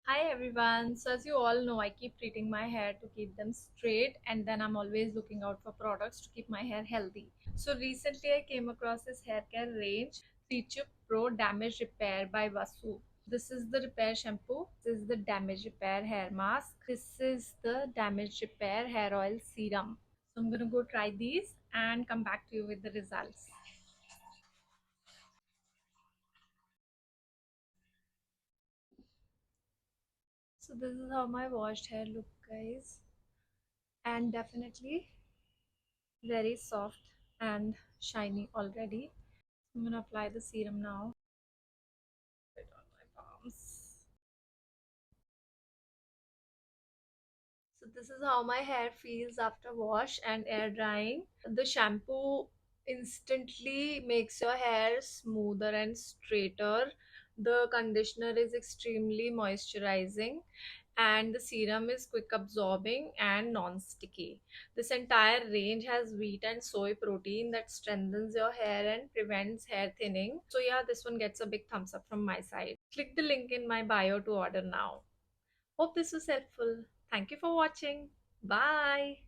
Hi everyone. So as you all know, I keep treating my hair to keep them straight, and then I'm always looking out for products to keep my hair healthy. So recently I came across this hair care range, Trichup Pro Damage Repair by Vasu. This is the repair shampoo. This is the damage repair hair mask. This is the damage repair hair oil serum. So I'm gonna go try these and come back to you with the results. So this is how my washed hair look, guys, and definitely very soft and shiny already. I'm gonna apply the serum now. Put it on my palms. So this is how my hair feels after wash and air drying. The shampoo instantly makes your hair smoother and straighter. The conditioner is extremely moisturizing, and the serum is quick absorbing and non-sticky. This entire range has wheat and soy protein that strengthens your hair and prevents hair thinning. So yeah, this one gets a big thumbs up from my side. Click the link in my bio to order now. Hope this was helpful. Thank you for watching. Bye.